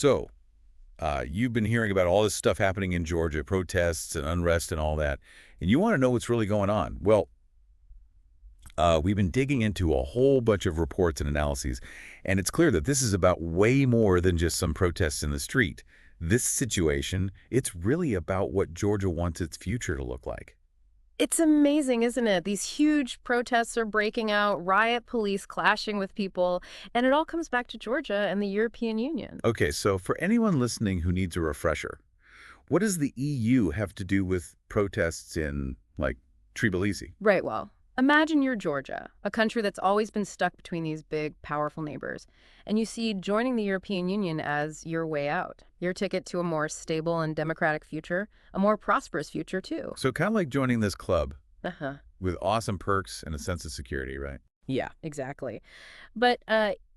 So, you've been hearing about all this stuff happening in Georgia, protests and unrest and all that, and you want to know what's really going on. Well, we've been digging into a whole bunch of reports and analyses, and it's clear that this is about way more than just some protests in the street. This situation, it's really about what Georgia wants its future to look like. It's amazing, isn't it? These huge protests are breaking out, riot police clashing with people, and it all comes back to Georgia and the European Union. Okay, so for anyone listening who needs a refresher, what does the EU have to do with protests in, like, Tbilisi? Right, well, imagine you're Georgia, a country that's always been stuck between these big, powerful neighbors, and you see joining the European Union as your way out, your ticket to a more stable and democratic future, a more prosperous future, too. So kind of like joining this club Uh-huh. with awesome perks and a sense of security, right? Yeah, exactly. But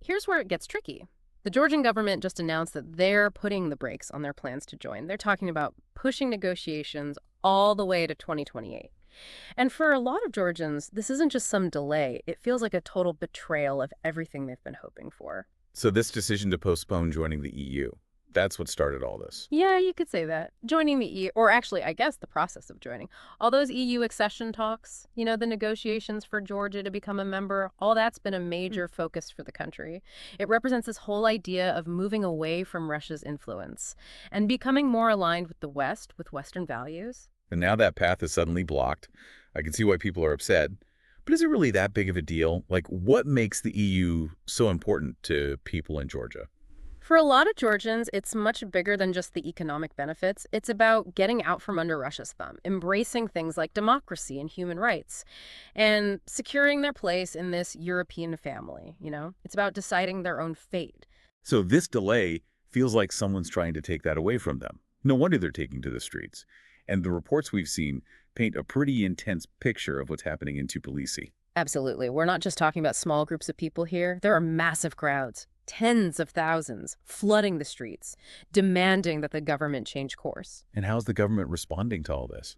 here's where it gets tricky. The Georgian government just announced that they're putting the brakes on their plans to join. They're talking about pushing negotiations all the way to 2028. And for a lot of Georgians, this isn't just some delay. It feels like a total betrayal of everything they've been hoping for. So this decision to postpone joining the EU, that's what started all this. Yeah, you could say that. Joining the EU, or actually, I guess the process of joining. All those EU accession talks, the negotiations for Georgia to become a member, all that's been a major focus for the country. It represents this whole idea of moving away from Russia's influence and becoming more aligned with the West, with Western values. And now that path is suddenly blocked. I can see why people are upset. But is it really that big of a deal? Like, what makes the EU so important to people in Georgia? For a lot of Georgians, it's much bigger than just the economic benefits. It's about getting out from under Russia's thumb, embracing things like democracy and human rights, and securing their place in this European family. It's about deciding their own fate. So this delay feels like someone's trying to take that away from them. No wonder they're taking to the streets. And the reports we've seen paint a pretty intense picture of what's happening in Tbilisi. Absolutely. We're not just talking about small groups of people here. There are massive crowds, tens of thousands, flooding the streets, demanding that the government change course. And how's the government responding to all this?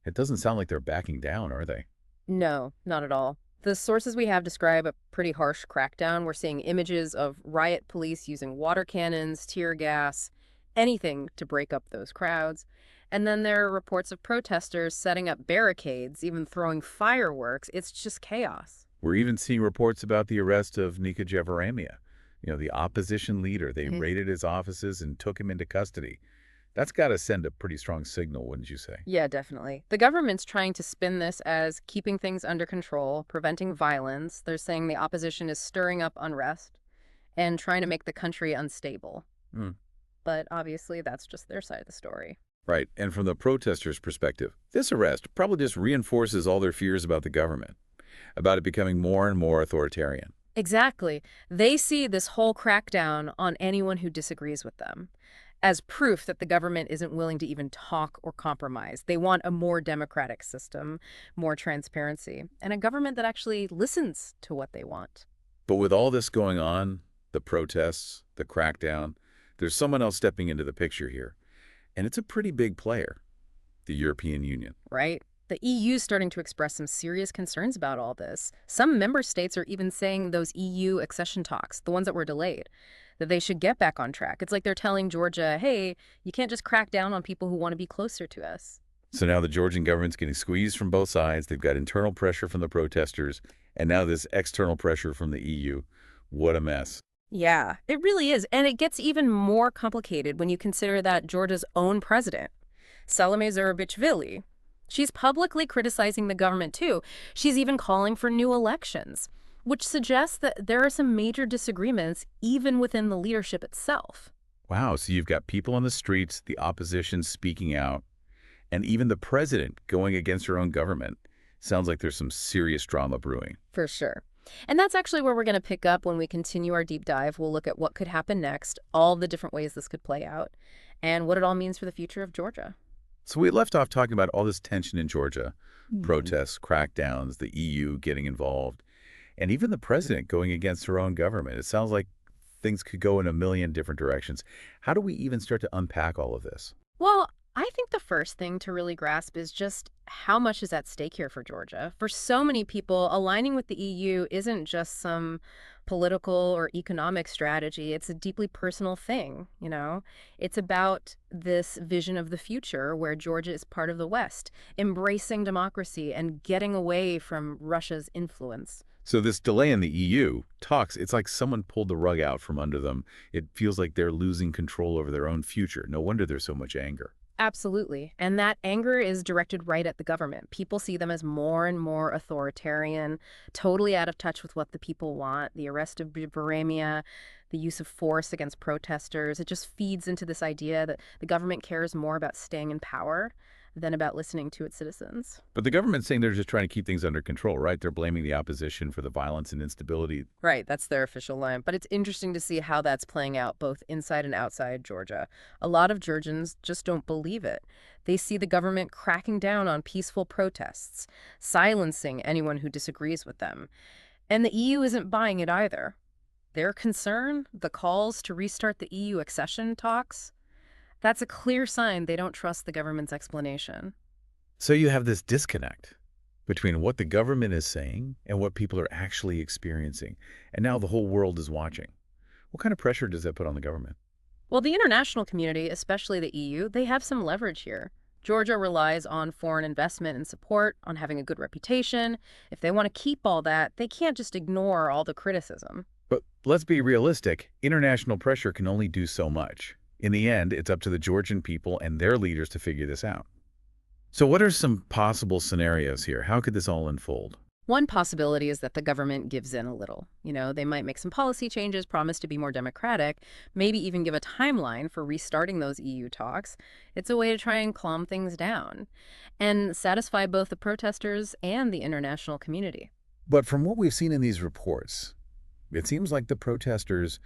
It doesn't sound like they're backing down, are they? No, not at all. The sources we have describe a pretty harsh crackdown. We're seeing images of riot police using water cannons, tear gas, anything to break up those crowds. And then there are reports of protesters setting up barricades, even throwing fireworks. It's just chaos. We're even seeing reports about the arrest of Nika Gvaramia, the opposition leader. They raided his offices and took him into custody. That's got to send a pretty strong signal, wouldn't you say? Yeah, definitely. The government's trying to spin this as keeping things under control, preventing violence. They're saying the opposition is stirring up unrest and trying to make the country unstable. Mm. But obviously, that's just their side of the story. Right, and from the protesters' perspective, this arrest probably just reinforces all their fears about the government, about it becoming more and more authoritarian. Exactly. They see this whole crackdown on anyone who disagrees with them as proof that the government isn't willing to even talk or compromise. They want a more democratic system, more transparency, and a government that actually listens to what they want. But with all this going on, the protests, the crackdown, there's someone else stepping into the picture here. And it's a pretty big player, the European Union. Right? The EU is starting to express some serious concerns about all this. Some member states are even saying those EU accession talks, the ones that were delayed, that they should get back on track. It's like they're telling Georgia, hey, you can't just crack down on people who want to be closer to us. So now the Georgian government's getting squeezed from both sides. They've got internal pressure from the protesters, and now this external pressure from the EU. What a mess. Yeah, it really is. And it gets even more complicated when you consider that Georgia's own president, Salome Zurabishvili, she's publicly criticizing the government too. She's even calling for new elections, which suggests that there are some major disagreements even within the leadership itself. Wow, so you've got people on the streets, the opposition speaking out, and even the president going against her own government. Sounds like there's some serious drama brewing. For sure. And that's actually where we're going to pick up when we continue our deep dive. We'll look at what could happen next, all the different ways this could play out, and what it all means for the future of Georgia. So we left off talking about all this tension in Georgia, protests, crackdowns, the EU getting involved, and even the president going against her own government. It sounds like things could go in a million different directions. How do we even start to unpack all of this? Well, I think the first thing to really grasp is just how much is at stake here for Georgia. For so many people, aligning with the EU isn't just some political or economic strategy. It's a deeply personal thing, you know? It's about this vision of the future where Georgia is part of the West, embracing democracy and getting away from Russia's influence. So this delay in the EU talks, it's like someone pulled the rug out from under them. It feels like they're losing control over their own future. No wonder there's so much anger. Absolutely. And that anger is directed right at the government. People see them as more and more authoritarian, totally out of touch with what the people want. The arrest of Gvaramia, the use of force against protesters, it just feeds into this idea that the government cares more about staying in power than about listening to its citizens. But the government's saying they're just trying to keep things under control, right? They're blaming the opposition for the violence and instability. Right, that's their official line. But it's interesting to see how that's playing out both inside and outside Georgia. A lot of Georgians just don't believe it. They see the government cracking down on peaceful protests, silencing anyone who disagrees with them. And the EU isn't buying it either. Their concern, the calls to restart the EU accession talks, that's a clear sign they don't trust the government's explanation. So you have this disconnect between what the government is saying and what people are actually experiencing. And now the whole world is watching. What kind of pressure does that put on the government? Well, the international community, especially the EU, they have some leverage here. Georgia relies on foreign investment and support, on having a good reputation. If they want to keep all that, they can't just ignore all the criticism. But let's be realistic. International pressure can only do so much. In the end, it's up to the Georgian people and their leaders to figure this out. So what are some possible scenarios here? How could this all unfold? One possibility is that the government gives in a little. You know, they might make some policy changes, promise to be more democratic, maybe even give a timeline for restarting those EU talks. It's a way to try and calm things down and satisfy both the protesters and the international community. But from what we've seen in these reports, it seems like the protesters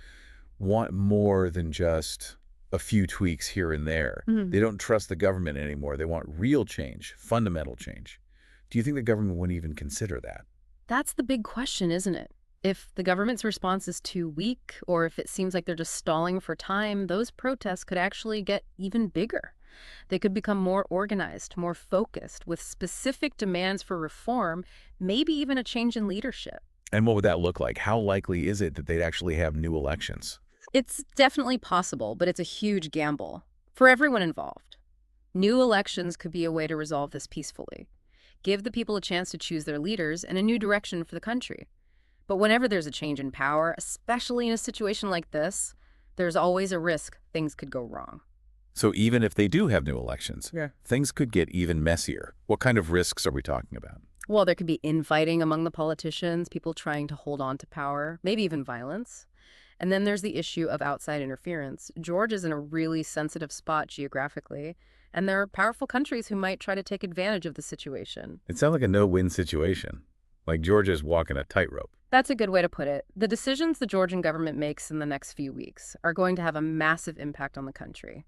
want more than just a few tweaks here and there. They don't trust the government anymore. They want real change, fundamental change. Do you think the government wouldn't even consider that? That's the big question, isn't it? If the government's response is too weak, or if it seems like they're just stalling for time, those protests could actually get even bigger. They could become more organized, more focused, with specific demands for reform, maybe even a change in leadership. And what would that look like? How likely is it that they'd actually have new elections? It's definitely possible, but it's a huge gamble for everyone involved. New elections could be a way to resolve this peacefully, give the people a chance to choose their leaders and a new direction for the country. But whenever there's a change in power, especially in a situation like this, there's always a risk things could go wrong. So even if they do have new elections, things could get even messier. What kind of risks are we talking about? Well, there could be infighting among the politicians, people trying to hold on to power, maybe even violence. And then there's the issue of outside interference. Georgia's in a really sensitive spot geographically, and there are powerful countries who might try to take advantage of the situation. It sounds like a no-win situation, like Georgia's walking a tightrope. That's a good way to put it. The decisions the Georgian government makes in the next few weeks are going to have a massive impact on the country.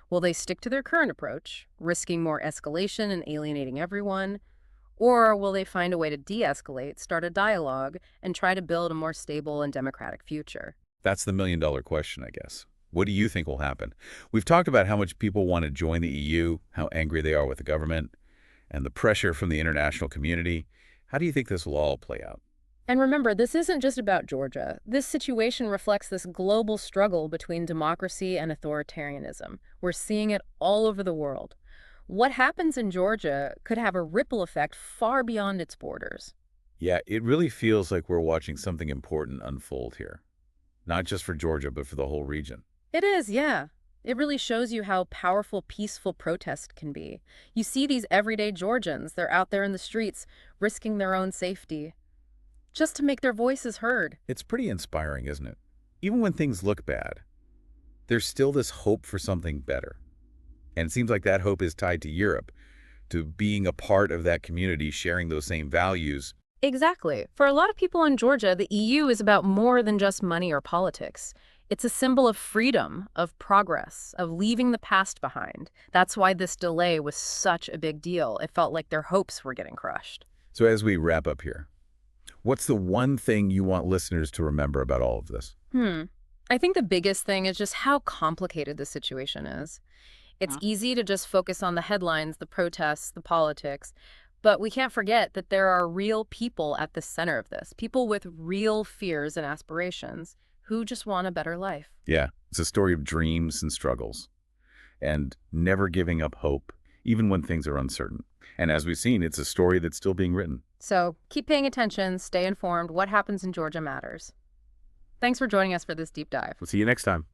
Will they stick to their current approach, risking more escalation and alienating everyone? Or will they find a way to de-escalate, start a dialogue, and try to build a more stable and democratic future? That's the million-dollar question, I guess. What do you think will happen? We've talked about how much people want to join the EU, how angry they are with the government, and the pressure from the international community. How do you think this will all play out? And remember, this isn't just about Georgia. This situation reflects this global struggle between democracy and authoritarianism. We're seeing it all over the world. What happens in Georgia could have a ripple effect far beyond its borders. Yeah, it really feels like we're watching something important unfold here. Not just for Georgia, but for the whole region. It is, yeah. It really shows you how powerful peaceful protest can be. You see these everyday Georgians, they're out there in the streets, risking their own safety, just to make their voices heard. It's pretty inspiring, isn't it? Even when things look bad, there's still this hope for something better. And it seems like that hope is tied to Europe, to being a part of that community, sharing those same values. Exactly. For a lot of people in Georgia, the EU is about more than just money or politics. It's a symbol of freedom, of progress, of leaving the past behind. That's why this delay was such a big deal. It felt like their hopes were getting crushed. So as we wrap up here, what's the one thing you want listeners to remember about all of this? I think the biggest thing is just how complicated the situation is. It's easy to just focus on the headlines, the protests, the politics, but we can't forget that there are real people at the center of this, people with real fears and aspirations who just want a better life. Yeah, it's a story of dreams and struggles and never giving up hope, even when things are uncertain. And as we've seen, it's a story that's still being written. So keep paying attention, stay informed. What happens in Georgia matters. Thanks for joining us for this deep dive. We'll see you next time.